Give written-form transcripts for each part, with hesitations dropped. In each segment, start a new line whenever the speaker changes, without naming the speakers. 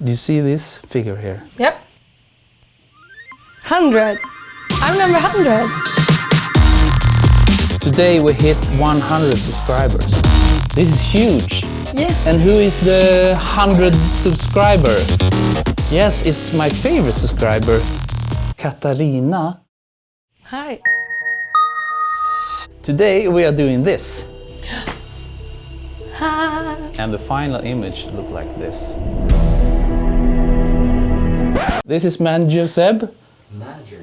Do you see this figure here?
Yep. 100. I'm number 100.
Today we hit 100 subscribers. This is huge.
Yes.
And who is the 100 subscriber? Yes, it's my favorite subscriber, Catarina.
Hi.
Today we are doing this.
Hi.
And the final image looked like this. This is Manager Seb.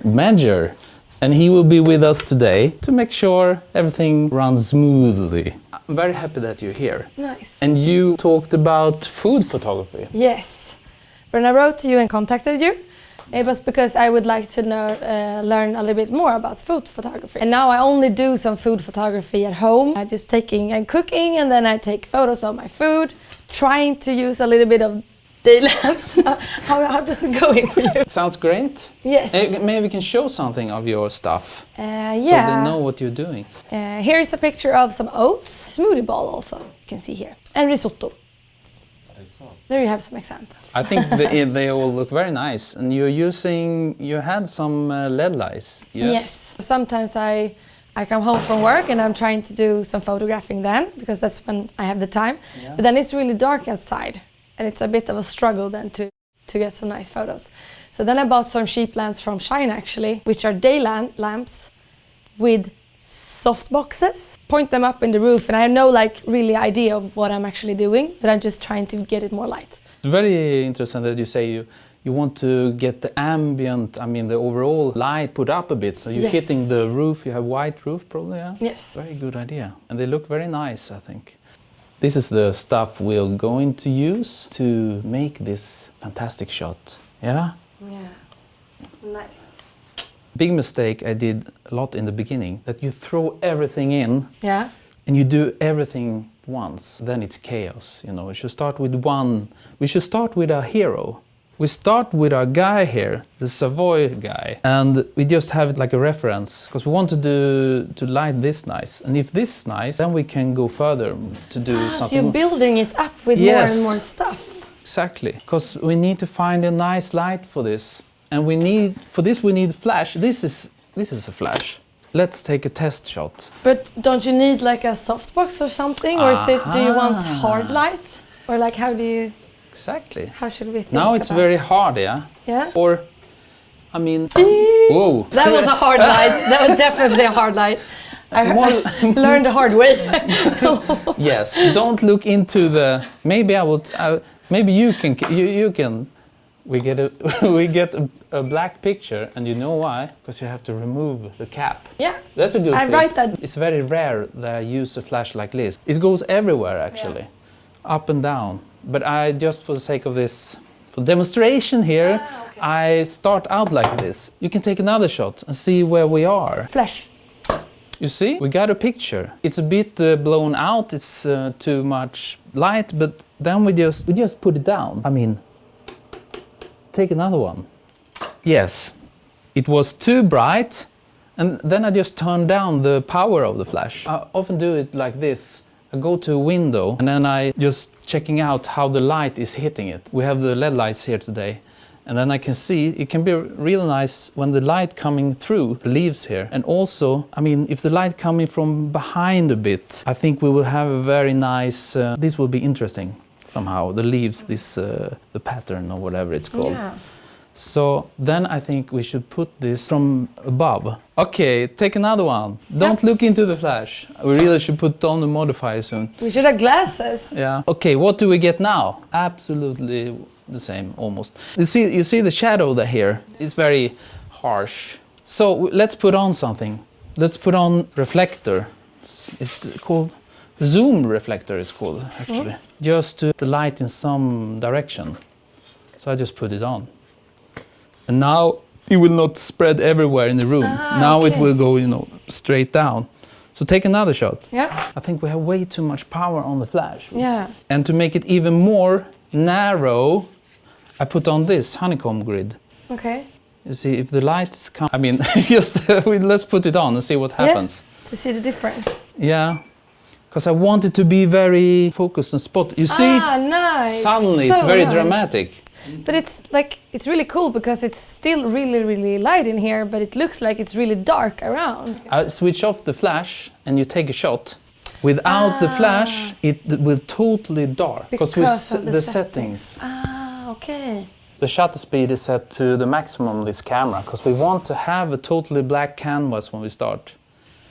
Manager. And he will be with us today to make sure everything runs smoothly. I'm very happy that you're here.
Nice.
And you talked about food photography.
Yes. When I wrote to you and contacted you, it was because I would like to learn a little bit more about food photography. And now I only do some food photography at home. I'm just and cooking, and then I take photos of my food, trying to use a little bit of day lapse. How does it go for you?
Sounds great.
Yes.
Maybe we can show something of your stuff.
Yeah.
So they know what you're doing.
Here's a picture of some oats, smoothie bowl also, you can see here, and risotto. There you have some examples.
I think they all look very nice. And you had some LED lights.
Yes. Sometimes I come home from work and I'm trying to do some photographing then, because that's when I have the time. Yeah. But then it's really dark outside and it's a bit of a struggle then to get some nice photos. So then I bought some cheap lamps from China actually, which are day lamps with soft boxes. Point them up in the roof, and I have no really idea of what I'm actually doing, but I'm just trying to get it more light.
It's very interesting that you say you want to get the ambient, the overall light put up a bit, so you're hitting the roof. You have white roof probably, yeah?
Yes.
Very good idea. And they look very nice, I think. This is the stuff we're going to use to make this fantastic shot. Yeah?
Yeah. Nice.
Big mistake I did a lot in the beginning, that you throw everything in.
Yeah.
And you do everything once, then it's chaos. We should start with we should start with our hero. We start with our guy here, the Savoy guy, and we just have it like a reference, because we want to light this nice. And if this is nice, then we can go further to do something.
So you're building it up with more and more stuff.
Exactly, because we need to find a nice light for this. And we need flash. This is a flash. Let's take a test shot.
But don't you need like a softbox or something? Or do you want hard light? Or how do you...
Exactly.
How should we think
Now it's very hard, yeah?
Yeah?
Or, whoa.
That was a hard light. That was definitely a hard light. I learned the hard way.
Yes, don't look into the... Maybe I will... maybe you can... We get a black picture, and you know why? Because you have to remove the cap.
Yeah.
That's a good
I
trick.
write that.
It's very rare that I use a flash like this. It goes everywhere actually, up and down. But I just, for the sake of this, for demonstration here, I start out like this. You can take another shot and see where we are.
Flash.
You see? We got a picture. It's a bit blown out. It's too much light, but then we just put it down. Take another one. Yes, it was too bright, and then I just turned down the power of the flash. I often do it like this. I go to a window, and then I just checking out how the light is hitting it. We have the LED lights here today, and then I can see it can be really nice when the light coming through the leaves here. And also, if the light coming from behind a bit, I think we will have a very nice, this will be interesting. Somehow, the leaves, the pattern or whatever it's called. Yeah. So then I think we should put this from above. Okay, take another one. Don't look into the flash. We really should put on the modifier soon.
We should have glasses.
Yeah. Okay, what do we get now? Absolutely the same, almost. You see the shadow here? It's very harsh. So let's put on something. Let's put on Reflector. It's called... Zoom reflector it's called actually. Just to the light in some direction. So I just put it on. And now it will not spread everywhere in the room. Now it will go, straight down. So take another shot.
Yeah.
I think we have way too much power on the flash.
Yeah.
And to make it even more narrow, I put on this Honeycomb Grid.
Okay.
You see, if the lights come... let's put it on and see what happens.
Yeah, to see the difference.
Yeah. Because I want it to be very focused and spot. You see?
Nice.
Suddenly
so
it's very
nice.
dramatic.
But it's really cool because it's still really, really light in here, but it looks like it's really dark around.
I switch off the flash and you take a shot. Without the flash, it will totally dark
Because of
the settings.
Okay.
The shutter speed is set to the maximum of this camera because we want to have a totally black canvas when we start.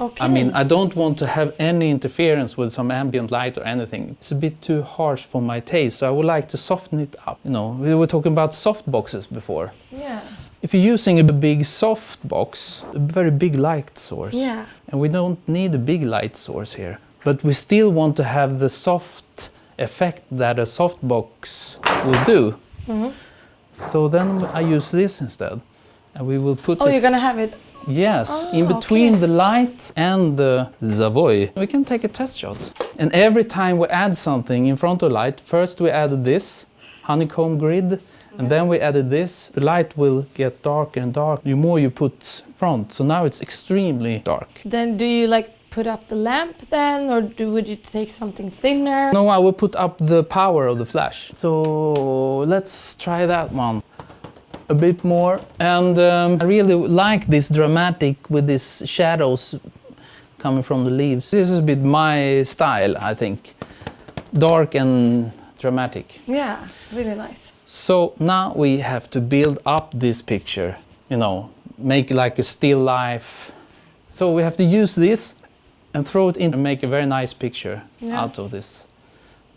Okay.
I mean, I don't want to have any interference with some ambient light or anything. It's a bit too harsh for my taste, so I would like to soften it up. You know, we were talking about soft boxes before.
Yeah.
If you're using a big soft box, a very big light source,
Yeah.
and we don't need a big light source here, but we still want to have the soft effect that a soft box will do. So then I use this instead, and we will put
you're gonna have it.
Yes, in between the light and the Savoy. We can take a test shot. And every time we add something in front of light, first we added this Honeycomb Grid, and then we added this. The light will get darker and darker the more you put front. So now it's extremely dark.
Then do you like put up the lamp then, or would you take something thinner?
No, I will put up the power of the flash. So let's try that one. A bit more, and I really like this dramatic with these shadows coming from the leaves. This is a bit my style, I think. Dark and dramatic.
Yeah, really nice.
So now we have to build up this picture, you know, make like a still life. So we have to use this and throw it in and make a very nice picture out of this.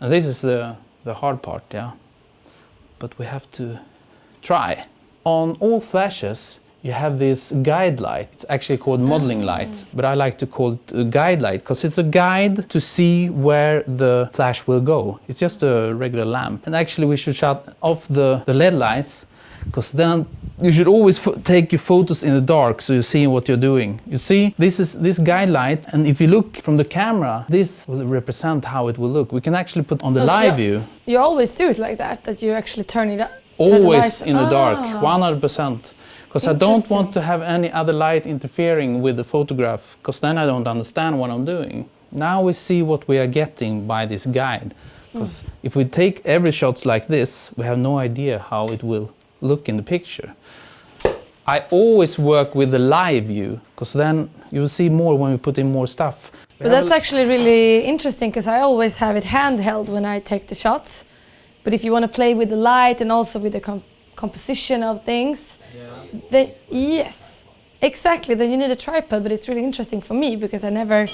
And this is the hard part, yeah. But we have to try. On all flashes, you have this guide light. It's actually called modeling light, but I like to call it a guide light because it's a guide to see where the flash will go. It's just a regular lamp. And actually we should shut off the LED lights because then you should always take your photos in the dark so you see what you're doing. You see, this is this guide light, and if you look from the camera, this will represent how it will look. We can actually put on the live view.
You always do it like that you actually turn it up.
Always in the dark, 100%. Because I don't want to have any other light interfering with the photograph, because then I don't understand what I'm doing. Now we see what we are getting by this guide. Because if we take every shot like this, we have no idea how it will look in the picture. I always work with the live view, because then you'll see more when we put in more stuff.
But that's actually really interesting, because I always have it handheld when I take the shots. But if you want to play with the light and also with the composition of things, then yes, exactly. Then you need a tripod. But it's really interesting for me because I never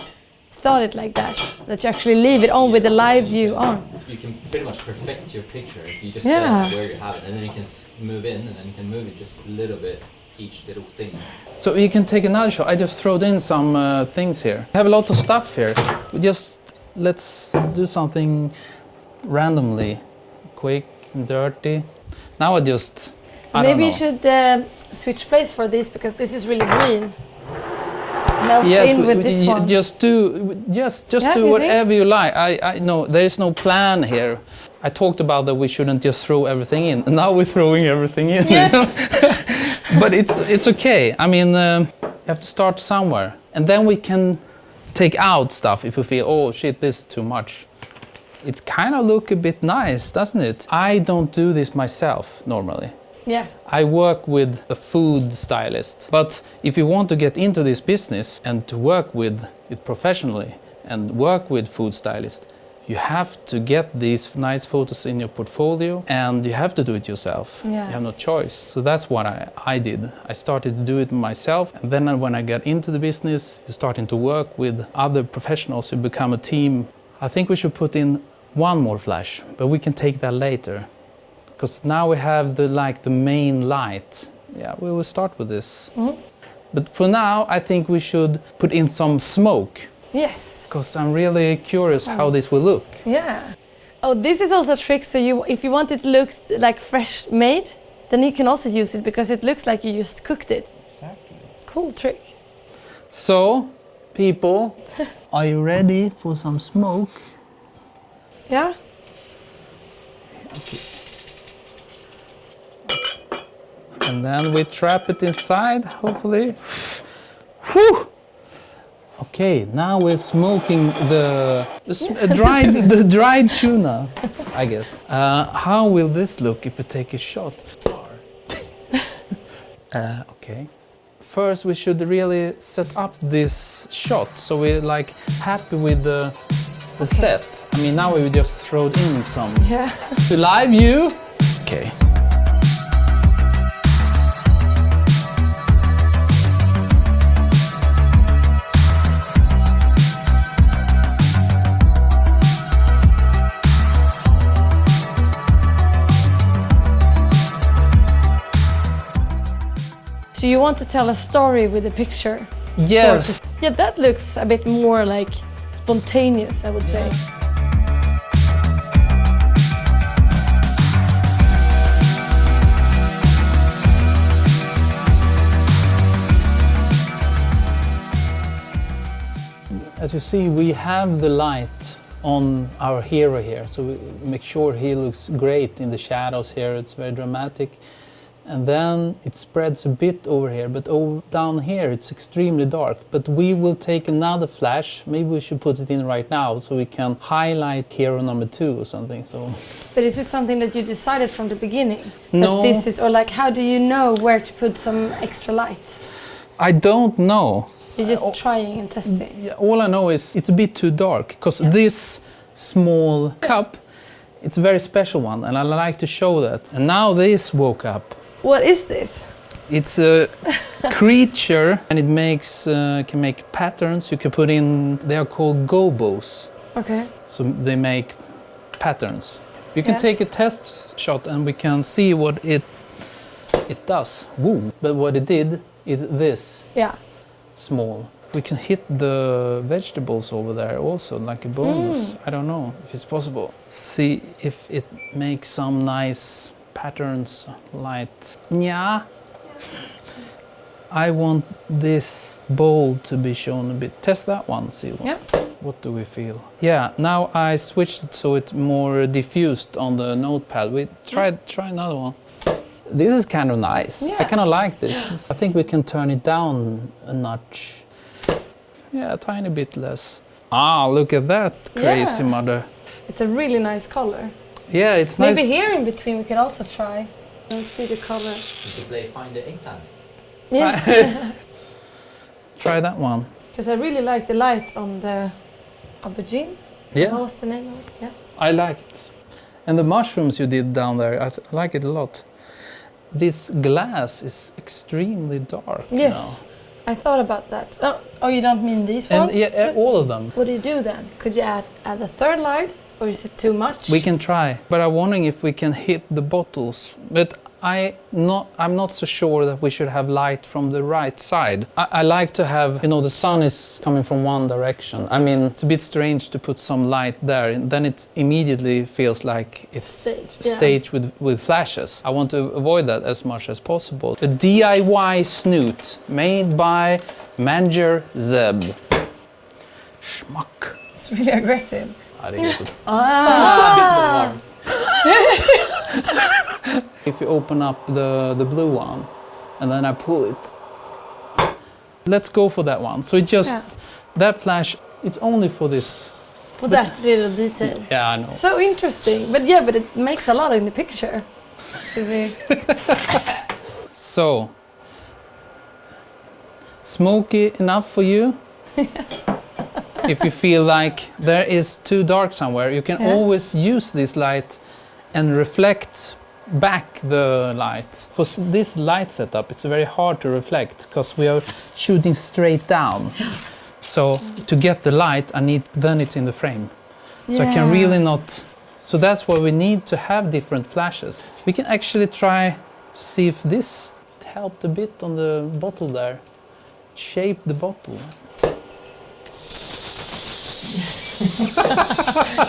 thought it like that. That you actually leave it on with the live view on.
You can pretty much perfect your picture if you just set where you have it, and then you can move in, and then you can move it just a little bit, each little thing.
So you can take another shot. I just throwed in some things here. I have a lot of stuff here. Let's do something randomly. Quick and dirty. Now I
Maybe you should switch place for this because this is really green. Melts in with this one.
Just do whatever you like. I know there is no plan here. I talked about that we shouldn't just throw everything in. Now we're throwing everything in.
Yes.
But it's okay. I mean, you have to start somewhere, and then we can take out stuff if we feel, oh shit, this is too much. It's kind of look a bit nice, doesn't it? I don't do this myself normally.
Yeah.
I work with a food stylist. But if you want to get into this business and to work with it professionally and work with food stylists, you have to get these nice photos in your portfolio and you have to do it yourself.
Yeah.
You have no choice. So that's what I did. I started to do it myself. And then when I got into the business, you're starting to work with other professionals who become a team. I think we should put in one more flash, but we can take that later. Because now we have the main light. Yeah, we will start with this. But for now, I think we should put in some smoke.
Yes.
Because I'm really curious how this will look.
Yeah. Oh, this is also a trick. So if you want it to look like fresh made, then you can also use it because it looks like you just cooked it.
Exactly.
Cool trick.
So, people, are you ready for some smoke?
Yeah.
Okay. And then we trap it inside, hopefully. Whew! Okay, now we're smoking the dried tuna. I guess. How will this look if we take a shot? Okay. First we should really set up this shot so we're like happy with the set. I mean, now we just throw in some to live view. Okay.
So you want to tell a story with the picture?
Yes.
Sort of. Yeah, that looks a bit more like spontaneous, I would say.
As you see, we have the light on our hero here, so we make sure he looks great in the shadows here. It's very dramatic. And then it spreads a bit over here, but down here it's extremely dark. But we will take another flash. Maybe we should put it in right now so we can highlight hero number 2 or something. So.
But is it something that you decided from the beginning?
No.
That this is, or like, how do you know where to put some extra light?
I don't know.
You're just trying and testing.
Yeah, all I know is it's a bit too dark because this small cup, it's a very special one, and I like to show that. And now this woke up.
What is this?
It's a creature, and it makes can make patterns. You can put in. They are called gobos.
Okay.
So they make patterns. You can take a test shot, and we can see what it does. Woo! But what it did is this.
Yeah.
Small. We can hit the vegetables over there also, like a bonus. I don't know if it's possible. See if it makes some nice patterns, light. Yeah. I want this bowl to be shown a bit. Test that one, see what.
Yeah.
What do we feel? Yeah, now I switched it so it's more diffused on the notepad. We try another one. This is kind of nice.
Yeah.
I kind of like this. I think we can turn it down a notch. Yeah, a tiny bit less. Ah, look at that crazy mother.
It's a really nice color.
Yeah, it's nice.
Maybe here in between we can also try. Let's see the color.
Did they find the eggplant?
Yes.
Try that one.
Because I really like the light on the aubergine.
Yeah.
What was the name of it? Yeah.
I like it. And the mushrooms you did down there, I like it a lot. This glass is extremely dark.
Yes.
Now.
I thought about that. Oh, you don't mean these ones?
And yeah, all of them.
What do you do then? Could you add a third light? Or is it too much?
We can try, but I'm wondering if we can hit the bottles. But I'm not so sure that we should have light from the right side. I like to have, the sun is coming from one direction. I mean, it's a bit strange to put some light there, and then it immediately feels like it's staged with flashes. I want to avoid that as much as possible. A DIY snoot made by Manager Zeb. Schmuck.
It's really aggressive.
If you open up the blue one and then I pull it, let's go for that one. So it just that flash, it's only for this.
For that little detail.
Yeah, I know.
So interesting, but it makes a lot in the picture.
So smoky enough for you? If you feel like there is too dark somewhere, you can always use this light and reflect back the light. For this light setup, it's very hard to reflect because we are shooting straight down. So to get the light, then it's in the frame. So I can really not. So that's why we need to have different flashes. We can actually try to see if this helped a bit on the bottle there. Shape the bottle.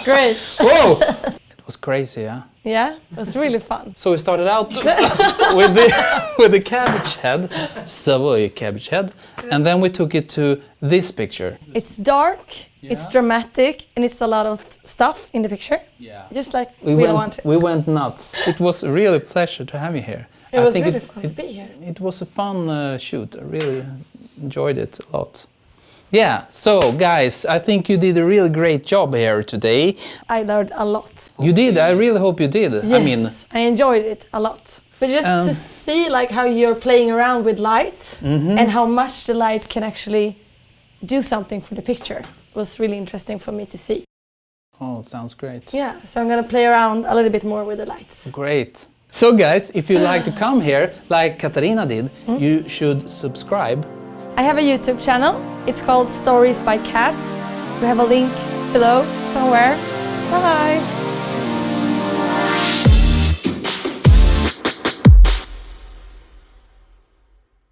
Great.
Whoa! It was crazy, yeah?
Yeah, it was really fun.
So we started out with the cabbage head, Savoy cabbage head, and then we took it to this picture.
It's dark, it's dramatic, and it's a lot of stuff in the picture.
Yeah.
Just like
we
wanted.
We went nuts. It was a really pleasure to have you here.
It was really fun to be here.
It was a fun shoot. I really enjoyed it a lot. Yeah, so guys, I think you did a really great job here today.
I learned a lot.
You did, I really hope you did.
Yes,
I mean,
I enjoyed it a lot. But just to see like how you're playing around with light and how much the light can actually do something for the picture was really interesting for me to see.
oh, sounds great.
Yeah, so I'm gonna play around a little bit more with the lights.
Great. So guys, if you like to come here, like Catarina did, you should subscribe.
I have a YouTube channel. It's called Stories by Cat. We have a link below somewhere. Bye bye!